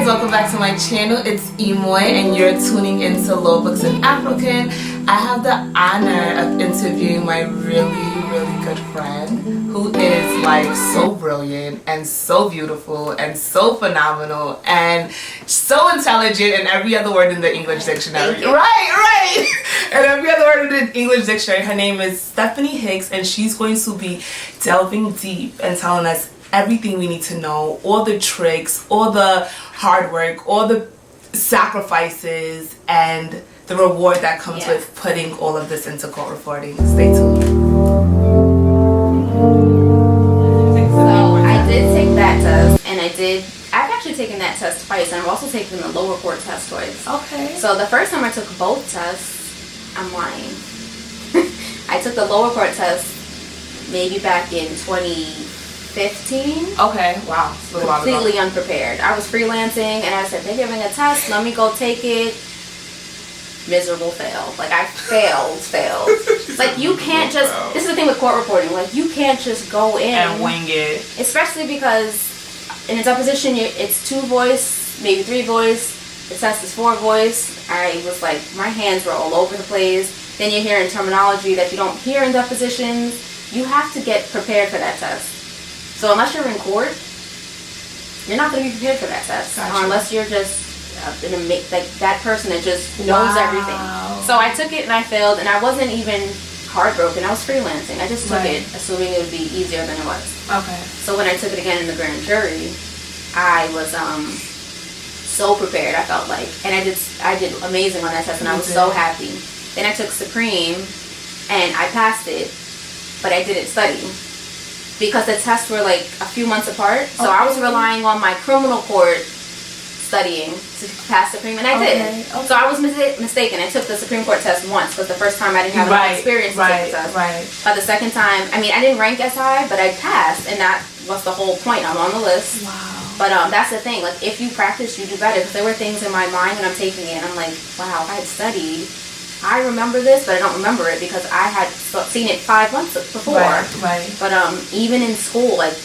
welcome back to my channel. It's Emoy and you're tuning into Law Books in African. I have the honor of interviewing my really good friend who is like so brilliant and so beautiful and so phenomenal and so intelligent in every other word in the English dictionary. Right. And every other word in the English dictionary. Her name is Stephanie Hicks and she's going to be delving deep and telling us everything we need to know, all the tricks, all the hard work, all the sacrifices, and the reward that comes with putting all of this into court reporting. Stay tuned. So I did take that test, and I've actually taken that test twice, and I've also taken the lower court test twice. Okay. So the first time I took both tests, I'm lying. I took the lower court test maybe back in 2015. Okay, wow. Completely unprepared. I was freelancing and I said, they're giving a test, let me go take it. Miserable fail. Like I failed. Like you can't just, this is the thing with court reporting, like you can't just go in and wing it. Especially because in a deposition it's 2 voice, maybe 3 voice, the test is 4 voice. I was like, my hands were all over the place. Then you're hearing terminology that you don't hear in depositions. You have to get prepared for that test. So unless you're in court, you're not going to be prepared for that test. Gotcha. Unless you're just like that person that just knows everything. So I took it and I failed, and I wasn't even heartbroken. I was freelancing. I just took it assuming it would be easier than it was. Okay. So when I took it again in the grand jury, I was so prepared. I felt like, and I did amazing on that test, and I was so happy. Then I took Supreme, and I passed it, but I didn't study because the tests were like a few months apart. So I was relying on my criminal court studying to pass Supreme, and I did. So I was mistaken. I took the Supreme Court test once because the first time I didn't have enough experience to take the test. But the second time, I mean, I didn't rank as high, but I passed, and that was the whole point. I'm on the list. Wow. But that's the thing. Like, if you practice, you do better. Because there were things in my mind when I'm taking it, and I'm like, wow, I had studied. I remember this, but I don't remember it because I had seen it 5 months before. Right. But even in school, like,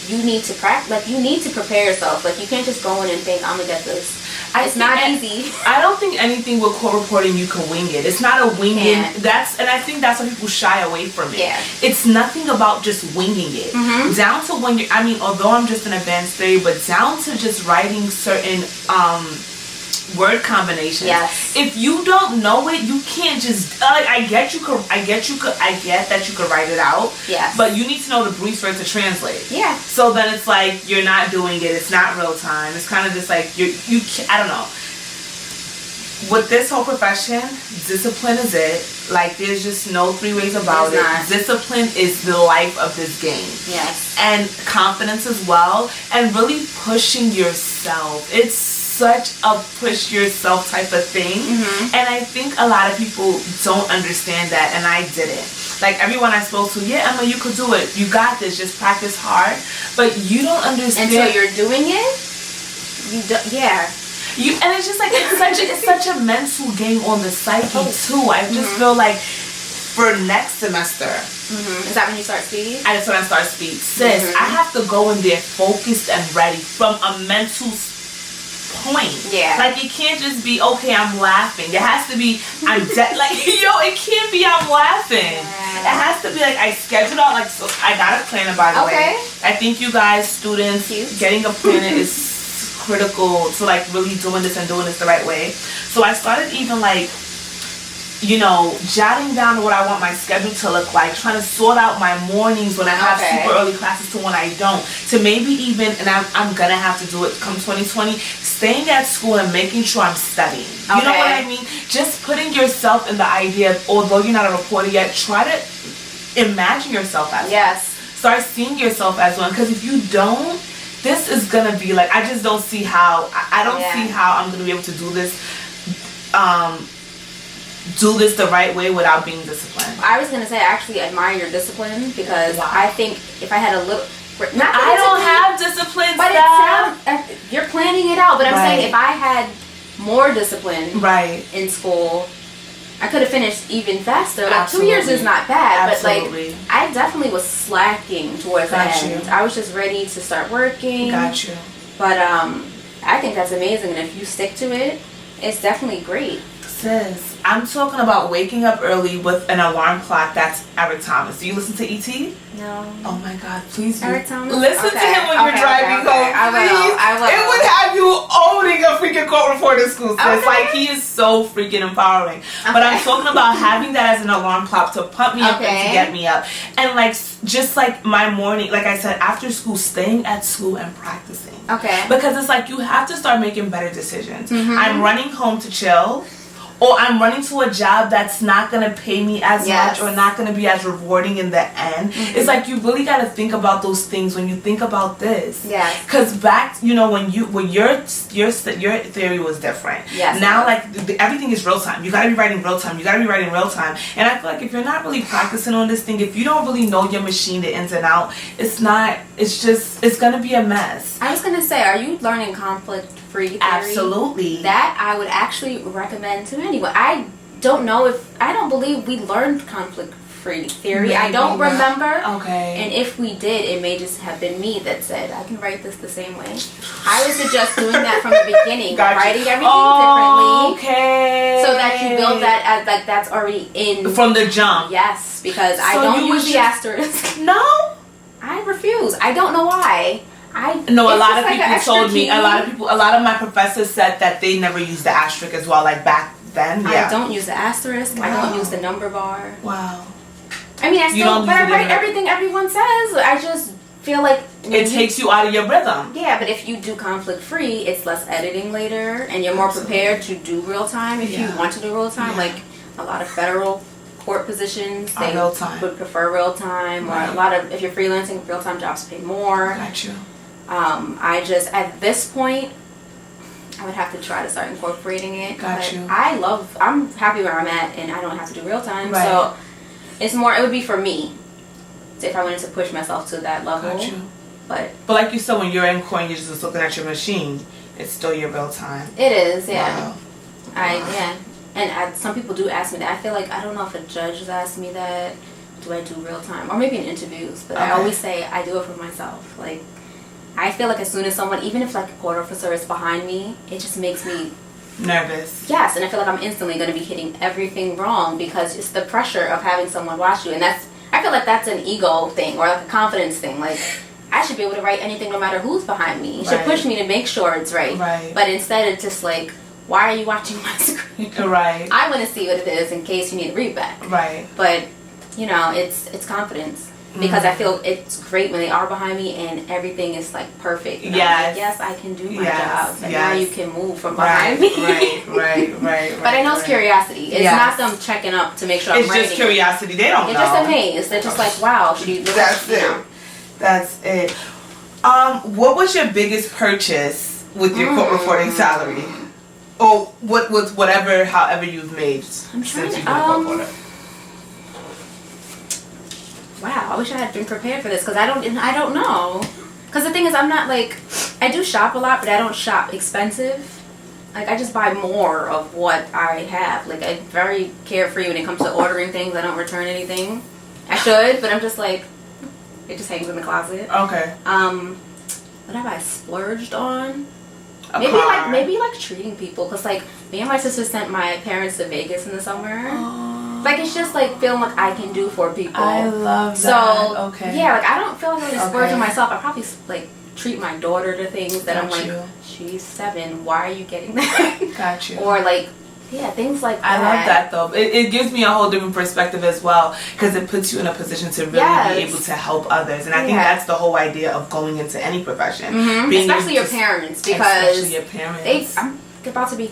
you need to practice. Like, you need to prepare yourself. Like, you can't just go in and think, I'm gonna get this. It's not easy. I don't think anything with court reporting you can wing it. It's not a winging. And I think that's why people shy away from it. Yeah. It's nothing about just winging it. Mm-hmm. Down to when you. I mean, although I'm just an advanced 3, but down to just writing certain word combinations. Yes. If you don't know it, you can't just I get that you could write it out. Yes. But you need to know the briefs for it to translate. Yeah. So then it's like you're not doing it. It's not real time. It's kind of just like you. I don't know. With this whole profession, discipline is it. Like there's just no 3 ways about it. Discipline is the life of this game. Yes. And confidence as well, and really pushing yourself. It's such a push yourself type of thing. Mm-hmm. And I think a lot of people don't understand that, and I didn't. Like everyone I spoke to, yeah, Emma, you could do it. You got this. Just practice hard. But you don't understand until you're doing it. You do, yeah. And it's just like it's such a mental game on the psyche too. I just feel like for next semester. Mm-hmm. Is that when you start speed? That's when I start speed. Sis, I have to go in there focused and ready from a mental point. Yeah. Like it can't just be okay, I'm laughing. It has to be it can't be I'm laughing. Yeah. It has to be like I scheduled out so I got a planner, by the way. I think you guys, students, getting a planner is critical to like really doing this and doing this the right way. So I started even jotting down what I want my schedule to look like, trying to sort out my mornings when I have super early classes to when I don't, to maybe even, and I'm gonna have to do it come 2020, staying at school and making sure I'm studying. You know what I mean? Just putting yourself in the idea of, although you're not a reporter yet, try to imagine yourself as one. Start seeing yourself as one, because if you don't, this is gonna be like, I just don't see how, I don't see how I'm gonna be able to do this the right way without being disciplined. I was gonna say I actually admire your discipline, because I think if I had a little, I don't have discipline, but it sounds, you're planning it out. But I'm saying if I had more discipline in school, I could have finished even faster. Like 2 years is not bad, but like I definitely was slacking towards the end. I was just ready to start working. Got you. But I think that's amazing, and if you stick to it, it's definitely great. Sis, I'm talking about waking up early with an alarm clock that's Eric Thomas. Do you listen to E.T.? No. Oh my God, please do. Eric Thomas? Listen to him when you're driving home. I will. It would have you owning a freaking court reporter school. So it's like, he is so freaking empowering. But I'm talking about having that as an alarm clock to pump me up and to get me up. And like, just like my morning, like I said, after school, staying at school and practicing. Okay. Because it's like, you have to start making better decisions. I'm running home to chill, or I'm running to a job that's not going to pay me as much or not going to be as rewarding in the end. It's like, you really got to think about those things when you think about this. Yes. Because back, you know, when your theory was different. Yes. Now, like, everything is real time. You got to be writing real time. You got to be writing real time. And I feel like if you're not really practicing on this thing, if you don't really know your machine, the ins and out, it's going to be a mess. I was going to say, are you learning conflict-free theory? Absolutely. That I would actually recommend to anyone. I don't believe we learned conflict-free theory. I don't remember. Okay. And if we did, it may just have been me that said, I can write this the same way. I would suggest doing that from the beginning. Writing everything differently. Okay. So that you build that as, like, that's already in. From the jump. Yes, because I don't use the asterisk. No? I refuse. I don't know why. A lot of people told me, a lot of my professors said that they never used the asterisk as well, like back then. Yeah. I don't use the asterisk. Wow. I don't use the number bar. Wow. I mean, I write everything everyone says. I just feel like it takes you out of your rhythm. Yeah, but if you do conflict free, it's less editing later, and you're more prepared to do real time. If you want to do real time, like a lot of federal court positions, they would prefer real time, or a lot of, if you're freelancing, real time jobs pay more. Got you. I just, at this point, I would have to try to start incorporating it. Got you. I'm happy where I'm at, and I don't have to do real time. Right. So it's more, it would be for me if I wanted to push myself to that level. Got you. But like you said, when you're in court, you're just looking at your machine. It's still your real time. It is, yeah. Wow. And some people do ask me that. I feel like, I don't know if a judge has asked me that. Do I do real time? Or maybe in interviews. But I always say I do it for myself. Like, I feel like as soon as someone, even if like a court officer is behind me, it just makes me nervous. Yes, and I feel like I'm instantly going to be hitting everything wrong because it's the pressure of having someone watch you. And I feel like that's an ego thing or like a confidence thing. Like, I should be able to write anything no matter who's behind me. You should push me to make sure it's right. Right. But instead it's just like, why are you watching my screen? Right. I want to see what it is in case you need a read back. Right. But, you know, it's confidence. Because I feel it's great when they are behind me and everything is like perfect. And I'm like, yes, I can do my job. And now you can move from behind me. Right. But I know it's curiosity. It's not them checking up to make sure I'm writing. It's just curiosity. They don't know. They're just amazed. They're just like, wow, she looks That's it. That's it. What was your biggest purchase with your court reporting salary? Or however you've made since you've been a court reporter? Wow, I wish I had been prepared for this because I don't know. Because the thing is, I'm not like, I do shop a lot, but I don't shop expensive. Like, I just buy more of what I have. Like, I'm very carefree when it comes to ordering things. I don't return anything. I should, but I'm just like, it just hangs in the closet. Okay. What have I splurged on? Maybe like treating people. Because, like, me and my sister sent my parents to Vegas in the summer. Like, it's just, like, feeling like I can do for people. I love that. So, okay. Yeah, like, I don't feel like I really splurge on myself. I probably, like, treat my daughter to things that I'm like, she's 7. Why are you getting that? Got you. Or, like, yeah, things like that. I love that, though. It gives me a whole different perspective as well because it puts you in a position to really be able to help others. And I think that's the whole idea of going into any profession. Especially your parents because especially your parents. I'm about to be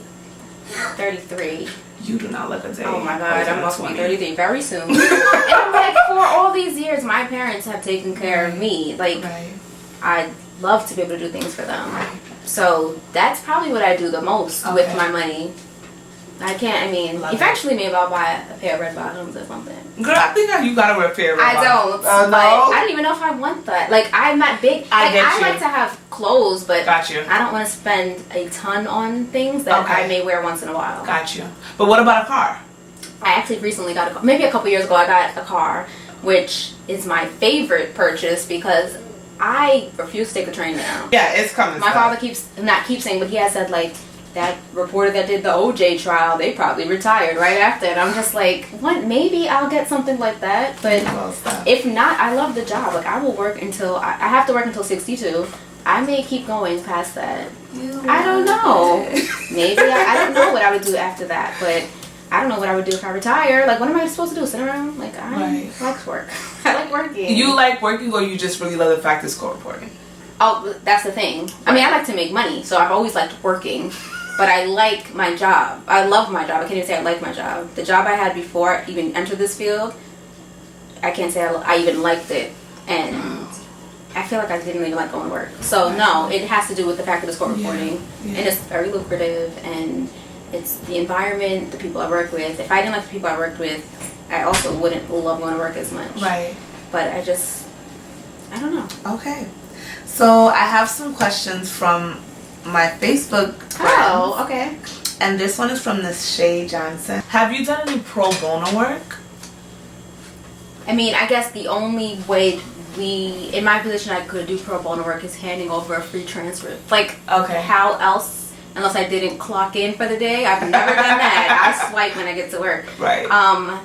33. You do not look a day. Oh my God, I'm about to be 33 very soon. And I'm like, for all these years, my parents have taken care of me. Like, I love to be able to do things for them. So that's probably what I do the most with my money. Eventually maybe I'll buy a pair of red bottoms or something. Girl, I think you gotta wear a pair of red bottoms. I don't. But I don't even know if I want that. Like, I'm not big. I like to have clothes, but I don't want to spend a ton on things that I may wear once in a while. Got you. But what about a car? I actually recently got a car. Maybe a couple years ago I got a car, which is my favorite purchase because I refuse to take the train now. Yeah, it's coming. My father keeps saying, but he has said, like, that reporter that did the OJ trial, they probably retired right after. And I'm just like, what? Maybe I'll get something like that. But if not, I love the job. Like, I will work until, I have to work until 62. I may keep going past that. I don't know. Maybe. I don't know what I would do after that. But I don't know what I would do if I retire. Like, what am I supposed to do? Sit around? Like, I like work. I like working. You like working, or you just really love the fact it's court reporting? Oh, that's the thing. I mean, I like to make money, so I've always liked working. But I like my job. I love my job. I can't even say I like my job. The job I had before I even entered this field, I can't say I even liked it. And I feel like I didn't even like going to work. So, no, it has to do with the fact that it's court reporting. And it's very lucrative. And it's the environment, the people I work with. If I didn't like the people I worked with, I also wouldn't love going to work as much. Right. But I don't know. Okay. So, I have some questions from my Facebook friends. Oh, okay. And this one is from Miss Shay Johnson. Have you done any pro bono work? I mean, I guess the only way in my position, I could do pro bono work is handing over a free transcript. Like, how else, unless I didn't clock in for the day, I've never done that. I swipe when I get to work. Right. I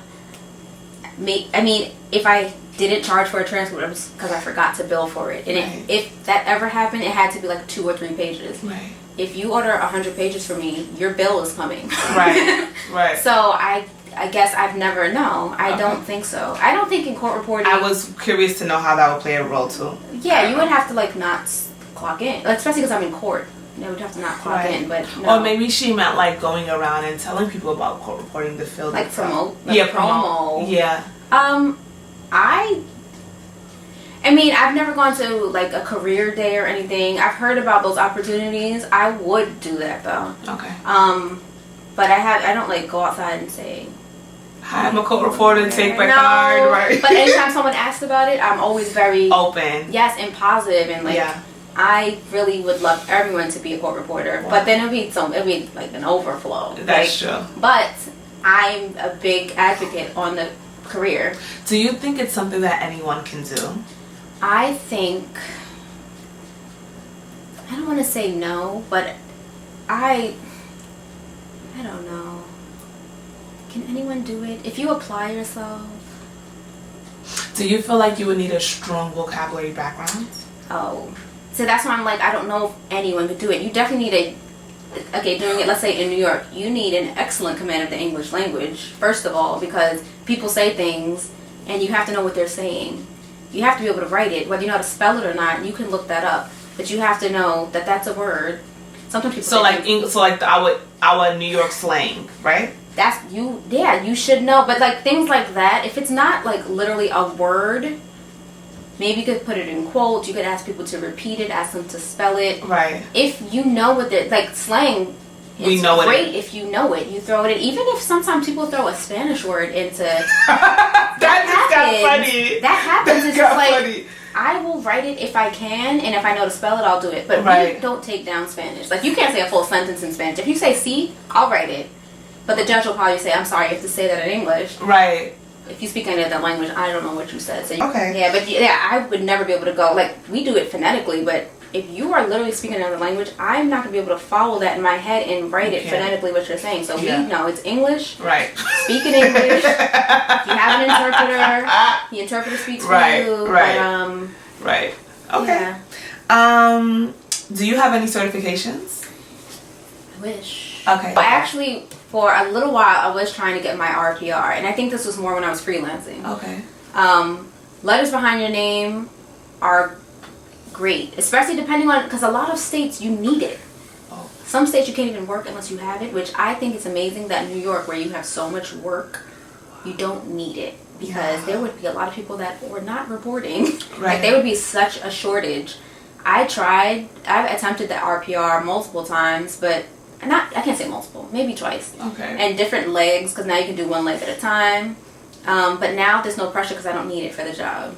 mean, if I didn't charge for a transcript, it was because I forgot to bill for it. And if that ever happened, it had to be like 2 or 3 pages. Right. If you order 100 pages from me, your bill is coming. Right. Right. So I guess I've never, no, I don't think so. I don't think in court reporting. I was curious to know how that would play a role too. Yeah, you would have to like not clock in, like, especially because I'm in court. I would have to not clock in, but no. Or maybe she meant like going around and telling people about court reporting the field. Like promote? Like promo. Yeah. I mean, I've never gone to like a career day or anything. I've heard about those opportunities. I would do that though. Okay. But I don't like go outside and say, hi, I'm a court reporter, take my card, right? But anytime someone asks about it, I'm always very open. Yes, and positive, and like I really would love everyone to be a court reporter. But then it'd be like an overflow. That's true. But I'm a big advocate on the career. Do you think it's something that anyone can do? I think, I don't want to say no, but I don't know. Can anyone do it? If you apply yourself. Do you feel like you would need a strong vocabulary background? Oh. So that's why I'm like, I don't know if anyone could do it. You definitely need doing it, let's say in New York, you need an excellent command of the English language, first of all, because people say things and you have to know what they're saying. You have to be able to write it, whether you know how to spell it or not. You can look that up, but you have to know that that's a word. Sometimes people like our New York slang, right? That's you. Yeah, you should know. But like things like that, if it's not like literally a word, maybe you could put it in quotes. You could ask people to repeat it, ask them to spell it. Right. If you know what they're like slang. It's great if you know it. You throw it in. Even if sometimes people throw a Spanish word into... that got funny. That happens. It's just like, funny. I will write it if I can, and if I know to spell it, I'll do it. But we don't take down Spanish. Like, you can't say a full sentence in Spanish. If you say sí, I'll write it. But the judge will probably say, I'm sorry, you have to say that in English. Right. If you speak any other language, I don't know what you said. So okay. Yeah, but I would never be able to go... Like, we do it phonetically, but... If you are literally speaking another language, I'm not going to be able to follow that in my head and write it phonetically what you're saying. So we know it's English. Right. Speak in English. You have an interpreter. The interpreter speaks for you. Right. Right. Okay. Yeah. Do you have any certifications? I wish. Okay. But actually, for a little while, I was trying to get my RPR. And I think this was more when I was freelancing. Okay. Letters behind your name are great, especially depending on, because a lot of states you need it. Some states you can't even work unless you have it, which I think it's amazing that New York, where you have so much work, you don't need it, because there would be a lot of people that were not reporting. Like, there would be such a shortage. I've attempted the RPR multiple times, but I can't say multiple, maybe twice. Okay. And different legs, because now you can do one leg at a time. But now there's no pressure because I don't need it for the job.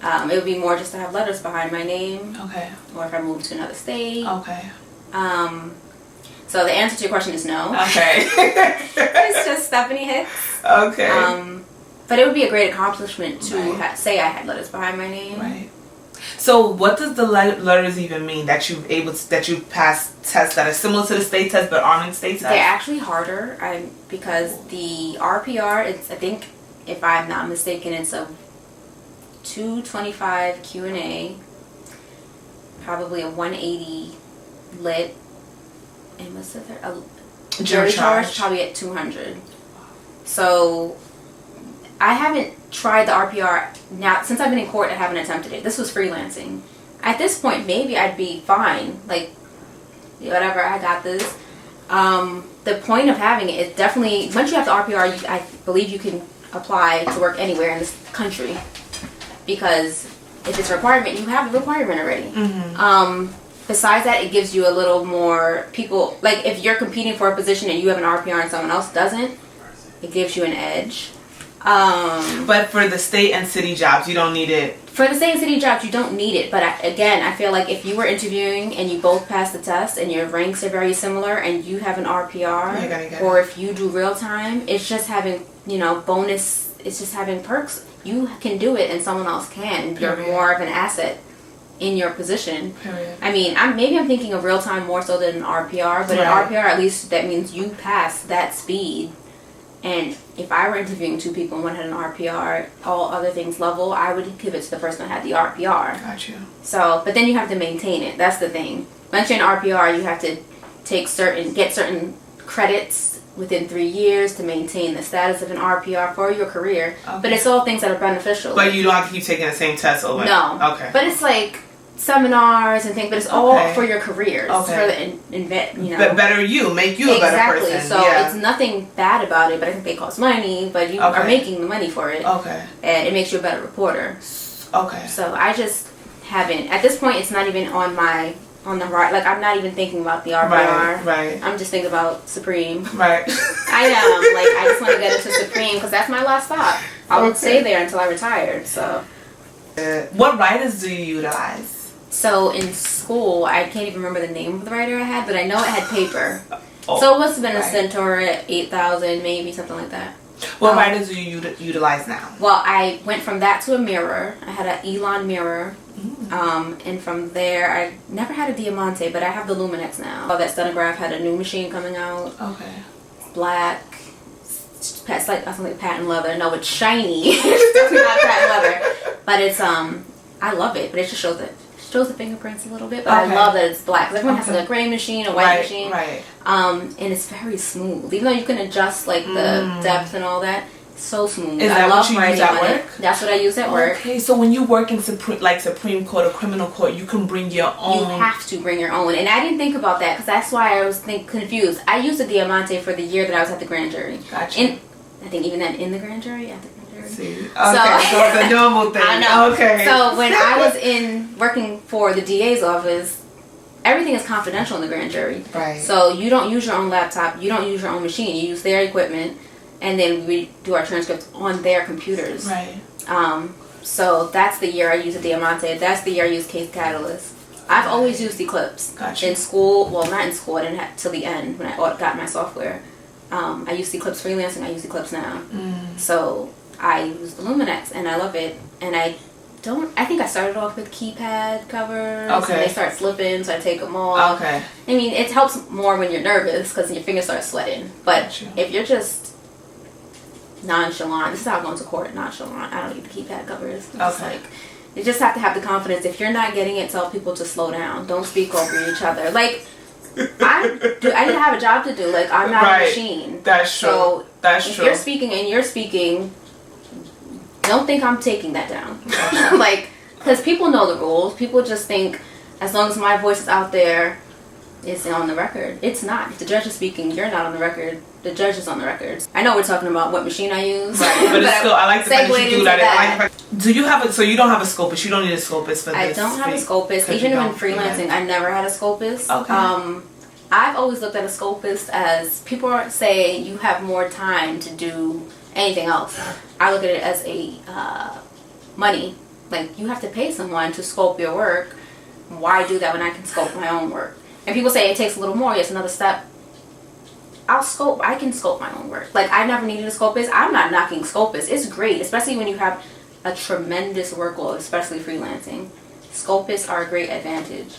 It would be more just to have letters behind my name. Okay. Or if I moved to another state. Okay. So the answer to your question is no. Okay. It's just Stephanie Hicks. Okay. But it would be a great accomplishment to say I had letters behind my name. Right. So what does the letters even mean that you passed tests that are similar to the state test but aren't in state test? They're actually harder because the RPR, I think, if I'm not mistaken, it's a 225 Q&A, probably a 180 lit, and what's the third? A jury charge probably at 200. So I haven't tried the RPR now since I've been in court. I haven't attempted it. This was freelancing. At this point, maybe I'd be fine. Like, whatever, I got this. The point of having it is definitely, once you have the RPR, I believe you can apply to work anywhere in this country, because if it's a requirement, you have the requirement already. Besides that, it gives you a little more people, like if you're competing for a position and you have an RPR and someone else doesn't, it gives you an edge. But for the state and city jobs, you don't need it. For the state and city jobs, you don't need it. But I feel like if you were interviewing and you both passed the test and your ranks are very similar and you have an RPR, or if you do real time, it's just having, bonus, it's just having perks. You can do it and someone else can. You're more of an asset in your position. I mean, maybe I'm thinking of real time more so than an RPR, but an RPR, at least that means you pass that speed. And if I were interviewing two people and one had an RPR, all other things level, I would give it to the person that had the RPR. Got you. So, but then you have to maintain it. That's the thing. Once you're an RPR, you have to get certain credits within 3 years to maintain the status of an RPR for your career. But it's all things that are beneficial. But you don't have to keep taking the same test over. No. Okay. But it's like seminars and things, but it's all for your careers. Okay. For the better you, make you a better person. Exactly. So it's nothing bad about it, but I think they cost money, but you are making the money for it. Okay. And it makes you a better reporter. Okay. So I just haven't, at this point, it's not even on the right, like I'm not even thinking about the RPR. Right. I'm just thinking about Supreme. Right. I am. Like, I just want to get into Supreme because that's my last stop. I would stay there until I retired, so. What writers do you utilize? So in school, I can't even remember the name of the writer I had, but I know it had paper. So it must have been a Centaur at 8,000, maybe something like that. What writers do you utilize now? Well, I went from that to a mirror. I had an Elon mirror. And from there, I never had a Diamante, but I have the Luminex now. That Stenograph had a new machine coming out. Okay. Black. It's like something like patent leather. No, it's shiny. It's definitely not patent leather. But it's I love it. But it just shows the fingerprints a little bit. But I love that it's black. Because everyone has like a gray machine, a white machine. Right. And it's very smooth. Even though you can adjust like the depth and all that. So smooth. Is that what you use at work? That's what I use at work. Okay, so when you work in Supreme Court or criminal court, you can bring your own. You have to bring your own, and I didn't think about that because that's why I was confused. I used a Diamante for the year that I was at the grand jury. Gotcha. And I think even then in the grand jury, at the grand jury. See, okay, so it's a normal thing. I know. Okay. So when I was working for the DA's office, everything is confidential in the grand jury. Right. So you don't use your own laptop. You don't use your own machine. You use their equipment. And then we do our transcripts on their computers. Right. So that's the year I used a Diamante. That's the year I used Case Catalyst. I've always used Eclipse. Gotcha. In school, well, not in school. I didn't have till the end when I got my software. I used Eclipse freelancing. I use Eclipse now. So I use the Luminex, and I love it. And I think I started off with keypad covers. Okay. And they start slipping, so I take them off. Okay. I mean, it helps more when you're nervous because your fingers start sweating. But if you're just nonchalant. This is how I go into court, nonchalant. I don't need the keypad covers. You just have to have the confidence. If you're not getting it, tell people to slow down. Don't speak over each other. Like, I didn't have a job to do. Like, I'm not a machine. That's true. So That's if true. you're speaking and you're speaking, don't think I'm taking that down. Like, because people know the rules. People just think as long as my voice is out there, it's on the record. It's not. If the judge is speaking, you're not on the record. The judge is on the records. I know we're talking about what machine I use. Right, but it's still, I like the fact that you do that. Do you have so you don't have a Scopus. You don't need a Scopus for this. I don't have a Scopus. Even when freelancing, I never had a Scopus. Okay. I've always looked at a Scopus as, people say you have more time to do anything else. I look at it as a money. Like, you have to pay someone to scope your work. Why do that when I can scope my own work? And people say it takes a little more. Yes, another step. I can scope my own work. Like, I never needed a Scopus. I'm not knocking Scopus. It's great, especially when you have a tremendous workload, especially freelancing. scopists are a great advantage.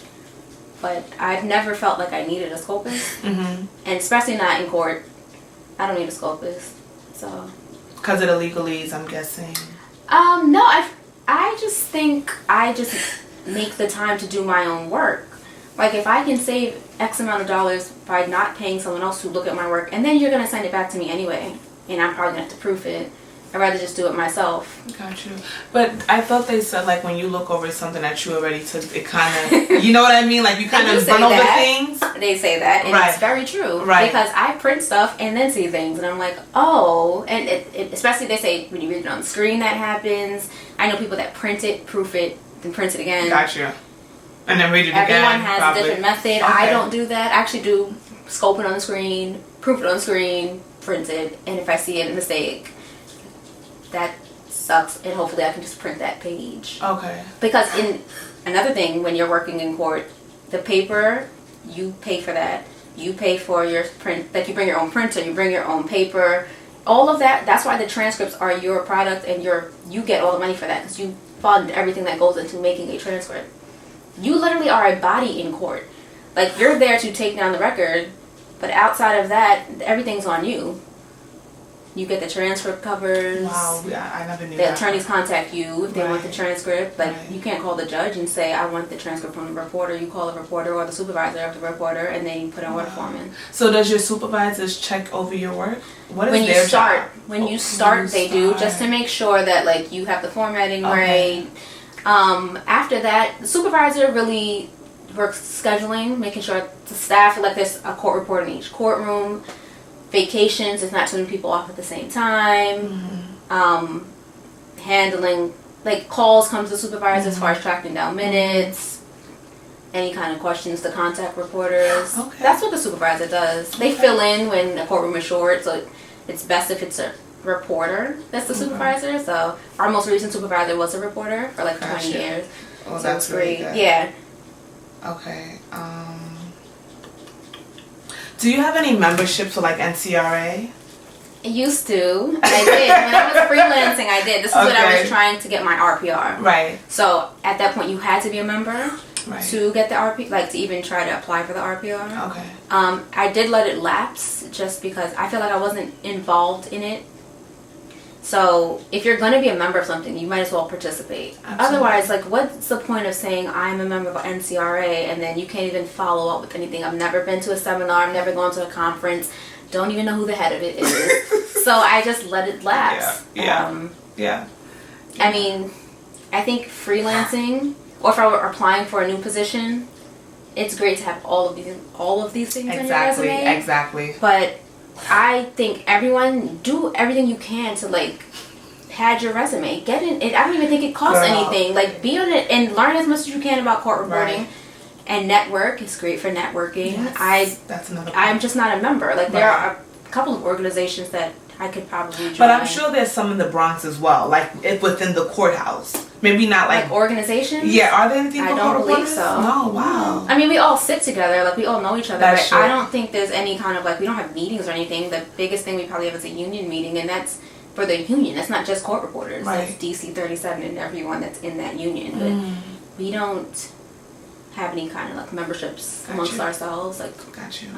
But I've never felt like I needed a scopist. Mm-hmm. And especially not in court. I don't need a scopist. So. Because of the legalese, I'm guessing. No, I just think I just make the time to do my own work. Like, if I can save X amount of dollars by not paying someone else to look at my work, and then you're going to send it back to me anyway, and I'm probably going to have to proof it, I'd rather just do it myself. Got you. But I thought they said, like, when you look over something that you already took, it kind of, you know what I mean? Like, you kind of run over things. They say that, and it's very true. Right. Because I print stuff and then see things, and I'm like, oh. And it especially they say when you read it on the screen, that happens. I know people that print it, proof it, then print it again. Got you. And then read it again. Everyone has a different method. Okay. I don't do that. I actually do scope it on the screen, proof it on the screen, print it, and if I see a mistake, that sucks, and hopefully I can just print that page. Okay. Because in another thing, when you're working in court, the paper, you pay for that. You pay for your print, like you bring your own printer, you bring your own paper, all of that. That's why the transcripts are your product, and you get all the money for that, because you fund everything that goes into making a transcript. You literally are a body in court. Like, you're there to take down the record, but outside of that, everything's on you. You get the transcript covers. Wow, I never knew that. The attorneys contact you if they want the transcript. Like, you can't call the judge and say, I want the transcript from the reporter. You call the reporter or the supervisor of the reporter, and then you put an order form in. So does your supervisors check over your work? What is their job? When you start, they do, just to make sure that, like, you have the formatting right. After that, the supervisor really works scheduling, making sure the staff, like, there's a court reporter in each courtroom. Vacations, it's not too many people off at the same time. Mm-hmm. Handling, like, calls come to the supervisor as far as tracking down minutes, any kind of questions to contact reporters. Okay. That's what the supervisor does. They fill in when the courtroom is short, so it's best if it's a reporter that's the supervisor. So our most recent supervisor was a reporter for like 20 years. Well, so that's great. Really yeah. Okay. Do you have any membership to like NCRA? I used to. I did. When I was freelancing, I did. This is when I was trying to get my RPR. Right. So at that point, you had to be a member to get the RPR, like to even try to apply for the RPR. Okay. I did let it lapse just because I feel like I wasn't involved in it. So if you're going to be a member of something, you might as well participate. Absolutely. Otherwise, like, what's the point of saying I'm a member of NCRA and then you can't even follow up with anything? I've never been to a seminar. I've never gone to a conference. Don't even know who the head of it is. So I just let it lapse. Yeah. I mean, I think freelancing, or if I were applying for a new position, it's great to have all of these things on your resume. Exactly. But I think everyone do everything you can to like pad your resume. Get in it. I don't even think it costs anything. Like, be on it and learn as much as you can about court reporting. And network is great for networking. Yes, that's another point. I'm just not a member. Like, there are a couple of organizations that I could probably join. But I'm sure there's some in the Bronx as well, like within the courthouse. Maybe not like organizations. Yeah, are there anything? I don't believe so. No, wow. I mean, we all sit together, like we all know each other. But I don't think there's any kind of like, we don't have meetings or anything. The biggest thing we probably have is a union meeting, and that's for the union. That's not just court reporters. Right. That's DC 37 and everyone that's in that union. But we don't have any kind of like memberships amongst ourselves. Like, got you.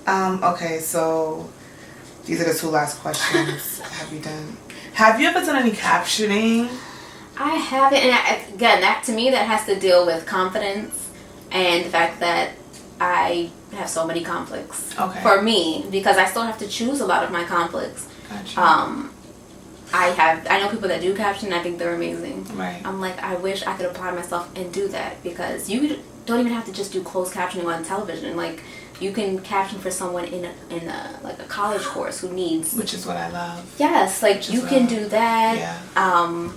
Okay, so these are the two last questions. Have you ever done any captioning? I haven't, and again, that to me, that has to deal with confidence and the fact that I have so many conflicts. Okay. For me, because I still have to choose a lot of my conflicts. Gotcha. I know people that do caption, and I think they're amazing. Right. I'm like, I wish I could apply myself and do that, because you don't even have to just do closed captioning on television. Like, you can caption for someone in a college course who needs, which is what I love. Yes, like you can do that. Yeah.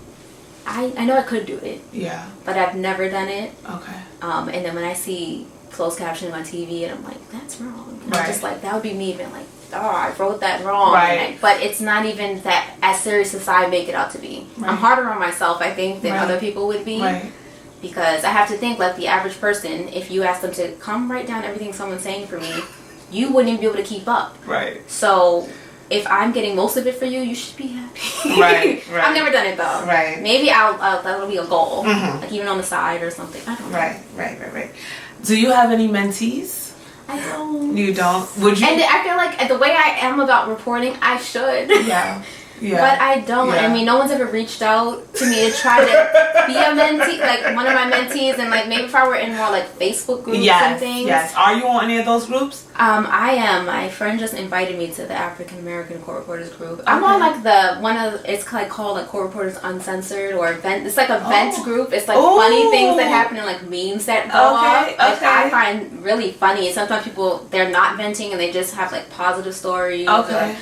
I know I could do it. Yeah. But I've never done it. Okay. And then when I see closed captioning on TV, and I'm like, that's wrong. And I'm just like, that would be me being like, oh, I wrote that wrong. Right. But it's not even that as serious as I make it out to be. Right. I'm harder on myself, I think, than other people would be. Right. Because I have to think like the average person, if you ask them to come write down everything someone's saying for me, you wouldn't even be able to keep up. Right. So if I'm getting most of it for you, you should be happy. Right. I've never done it though. Right. Maybe that'll be a goal, like even on the side or something. I don't know. Right. Do you have any mentees? I don't. You don't? Would you? And I feel like the way I am about reporting, I should. Yeah. Yeah. But I don't. Yeah. I mean, no one's ever reached out to me to try to be a mentee, like one of my mentees, and like maybe if I were in more like Facebook groups and things. Yes. Are you on any of those groups? I am. My friend just invited me to the African American Court Reporters group. I'm on like it's like called like Court Reporters Uncensored or event. It's like a vent group. It's like funny things that happen and like memes that go up. Like I find really funny. And sometimes people, they're not venting and they just have like positive stories. Okay.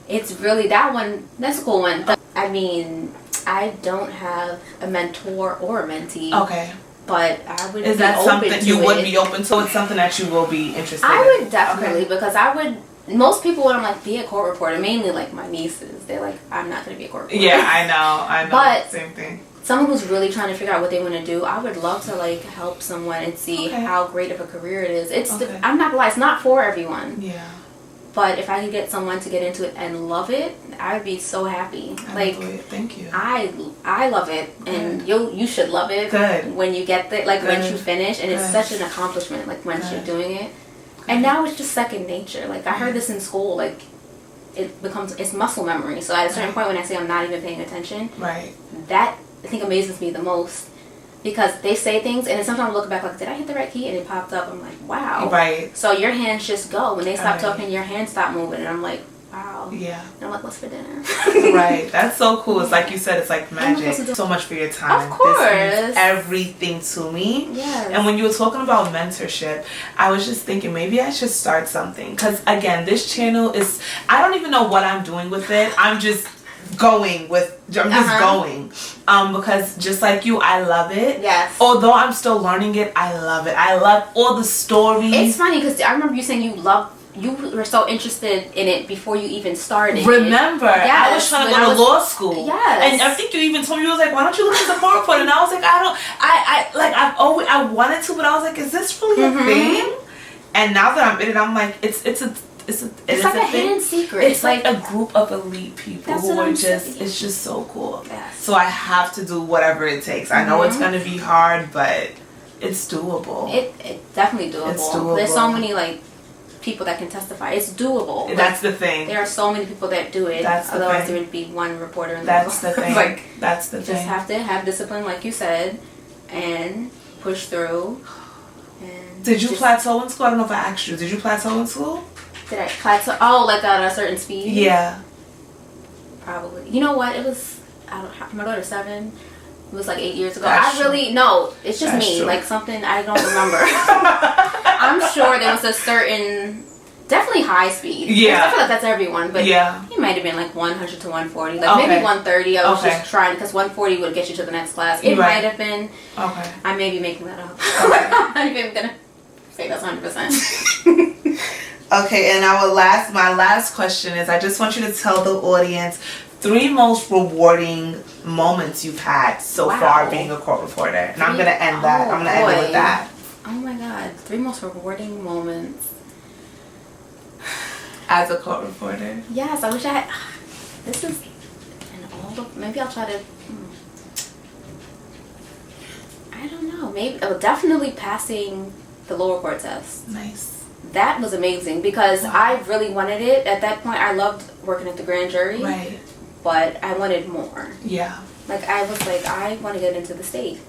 It's really that one. That's a cool one. I mean, I don't have a mentor or a mentee. Okay. But I would. Is that something you would be open to? It's something that you will be interested in. I would definitely because I would. Most people when I'm like be a court reporter, mainly like my nieces, they're like, I'm not going to be a court reporter. Yeah, I know. But same thing. Someone who's really trying to figure out what they want to do, I would love to like help someone and see how great of a career it is. I'm not gonna lie, it's not for everyone. Yeah. But if I could get someone to get into it and love it, I would be so happy. Thank you. I love it, and you should love it. Good. When you get there, like when you finish, and it's such an accomplishment. Like once you're doing it, and now it's just second nature. Like I heard this in school. Like it's muscle memory. So at a certain point, when I say I'm not even paying attention, that I think amazes me the most. Because they say things, and then sometimes I look back like, did I hit the right key? And it popped up. I'm like, wow. Right. So your hands just go. When they stop talking, your hands stop moving. And I'm like, wow. Yeah. And I'm like, what's for dinner? Right. That's so cool. It's like you said, it's like magic. So much for your time. Of course. This means everything to me. Yes. And when you were talking about mentorship, I was just thinking maybe I should start something. Because, again, this channel is, I don't even know what I'm doing with it. I'm just going. Because just like you, I love it. Yes. Although I'm still learning it, I love it. I love all the stories. It's funny because I remember you saying you were so interested in it before you even started. Remember, I was trying to go to law school. Yes. And I think you even told me, you was like, why don't you look at the court report? And I was like, I wanted to, but I was like, is this really a thing? And now that I'm in it, I'm like, it's like a hidden secret. It's like a group of elite people who are just, it's just so cool. Yes. So I have to do whatever it takes. I know it's going to be hard, but it's doable. It's definitely doable. It's doable. There's so many like people that can testify. It's doable. That's the thing. There are so many people that do it. Otherwise there would be one reporter in the That's the thing. That's the thing. You just have to have discipline, like you said, and push through. And did you plateau in school? I don't know if I asked you. Did you plateau in school? Did I plateau? Oh, like at a certain speed? Yeah. Probably. You know what? It was, my daughter's 7. It was like 8 years ago. It's just me. True. Like something I don't remember. I'm sure there was a certain, definitely high speed. Yeah. I feel like that's everyone, but he might have been like 100 to 140. Like maybe 130. I was just trying, because 140 would get you to the next class. It might have been. Okay. I may be making that up. Okay. I'm even going to say that's 100%. Okay, and my last question is, I just want you to tell the audience 3 most rewarding moments you've had so far being a court reporter. And I'm going to end that. I'm going to end it with that. Oh my God. 3 most rewarding moments. As a court reporter. Yes, I wish I had. This is maybe I'll try to. I don't know. Maybe definitely passing the lower court test. Nice. That was amazing because I really wanted it. At that point, I loved working at the grand jury. Right. But I wanted more. Yeah. Like, I was like, I want to get into the state.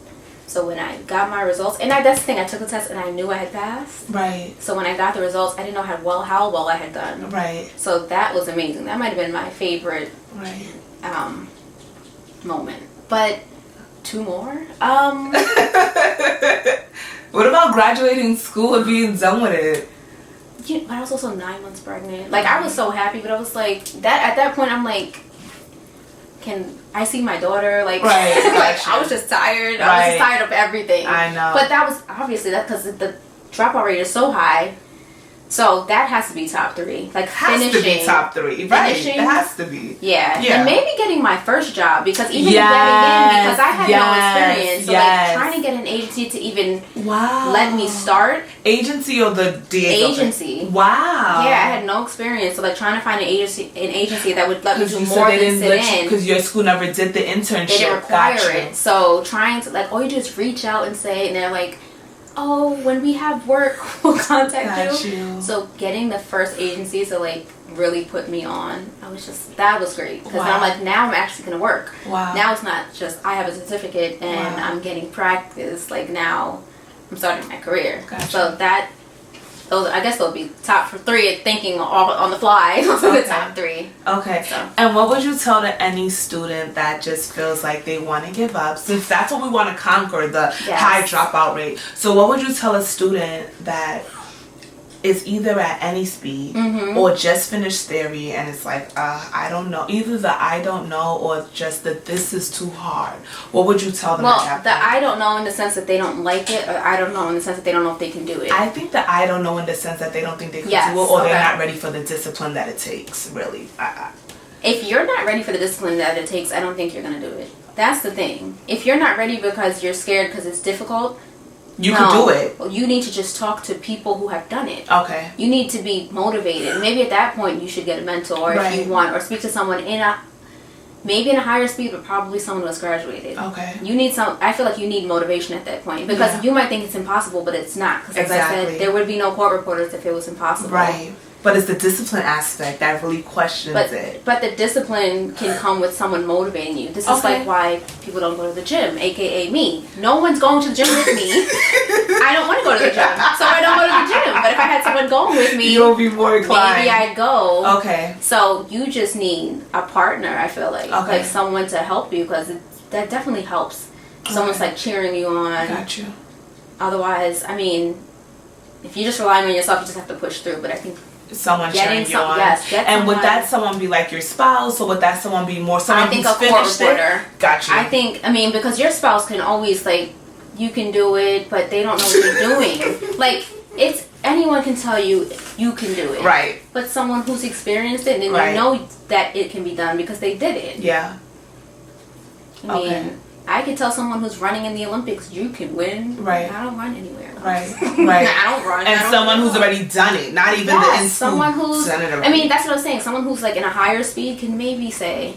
So when I got my results, and that's the thing, I took the test and I knew I had passed. Right. So when I got the results, I didn't know how well I had done. Right. So that was amazing. That might have been my favorite moment. But 2 more? What about graduating school and being done with it? But I was also 9 months pregnant. Like, I was so happy, but I was like, at that point, I'm like, can I see my daughter? Like, like I was just tired. I was just tired of everything. I know. But that was, obviously, because the dropout rate is so high. So that has to be top 3. Like, finishing. Has to be top 3. Right. It has to be. Yeah. And maybe getting my first job, because even getting in, because I had no experience. So, like, trying to get an agency to even let me start. Agency or the DA? Agency. Wow. Yeah, I had no experience. So like trying to find an agency that would let me do more than sit in. Because your school never did the internship. They didn't require it. So trying to all you do is reach out and say, and they're like, oh, when we have work, we'll contact you. So getting the first agency to like really put me on, that was great. Because I'm like, now I'm actually going to work. Wow. Now it's not just I have a certificate and I'm getting practice. Like now I'm starting my career. Gotcha. So I guess they'll be top 3 thinking all on the fly. The top 3. Okay. So. And what would you tell to any student that just feels like they want to give up? Since that's what we want to conquer, the high dropout rate. So what would you tell a student that is either at any speed or just finished theory and it's like, I don't know. Either the I don't know or just that this is too hard. What would you tell them at that point? I don't know in the sense that they don't like it, or I don't know in the sense that they don't know if they can do it. I think that I don't know in the sense that they don't think they can do it, or they're not ready for the discipline that it takes, really. If you're not ready for the discipline that it takes, I don't think you're going to do it. That's the thing. If you're not ready because you're scared because it's difficult, you can do it. You need to just talk to people who have done it. Okay. You need to be motivated. Maybe at that point you should get a mentor if you want, or speak to someone maybe in a higher speed, but probably someone who has graduated. Okay. I feel like you need motivation at that point, because you might think it's impossible, but it's not. Because as I said, there would be no court reporters if it was impossible. Right. But it's the discipline aspect that really questions it. But the discipline can come with someone motivating you. This is like why people don't go to the gym, aka me. No one's going to the gym with me. I don't want to go to the gym, so I don't go to the gym. But if I had someone going with me, you'll be more inclined. Maybe I'd go. Okay. So you just need a partner, I feel like someone to help you, because that definitely helps. Someone's like cheering you on. Got you. Otherwise, I mean, if you're just relying on yourself, you just have to push through. But I think someone cheering you on. And would that someone be like your spouse, or would that someone be more someone who's finished it? Gotcha. I mean, because your spouse can always you can do it, but they don't know what you're doing. Like, anyone can tell you can do it. Right. But someone who's experienced it, and you know that it can be done because they did it. Yeah. I mean, I could tell someone who's running in the Olympics, you can win. Right. I don't run anywhere. Right. Right. I don't run. And someone who's already done it, not even the in someone who's done it already. I mean, that's what I was saying. Someone who's like in a higher speed can maybe say,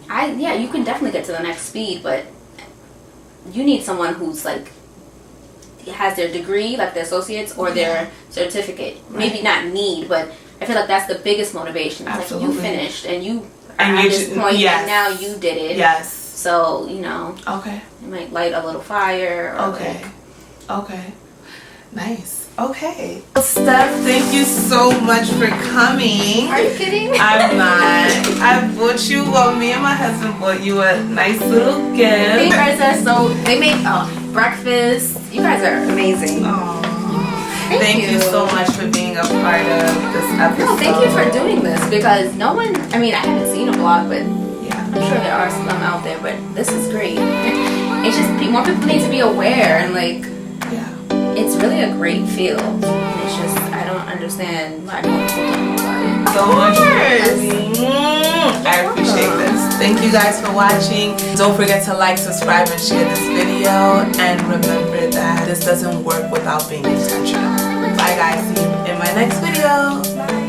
you can definitely get to the next speed, but you need someone who's like has their degree, like their associates or their certificate. Right. Maybe not need, but I feel like that's the biggest motivation. It's like, you finished and you are at this point, and now you did it. Yes. So, it might light a little fire. Or okay. Nice. Okay. Steph, thank you so much for coming. Are you kidding? I'm not. I bought you, me and my husband bought you a nice little gift. You guys are they made breakfast. You guys are amazing. Aww. Thank you so much for being a part of this episode. No, thank you for doing this, because I haven't seen a vlog, but I'm sure there are some out there, but this is great. It's just more people need to be aware, and it's really a great field. It's just I don't understand why more people don't know about it. So much I appreciate this. Thank you guys for watching. Don't forget to like, subscribe, and share this video. And remember that this doesn't work without being intentional. Bye guys, see you in my next video.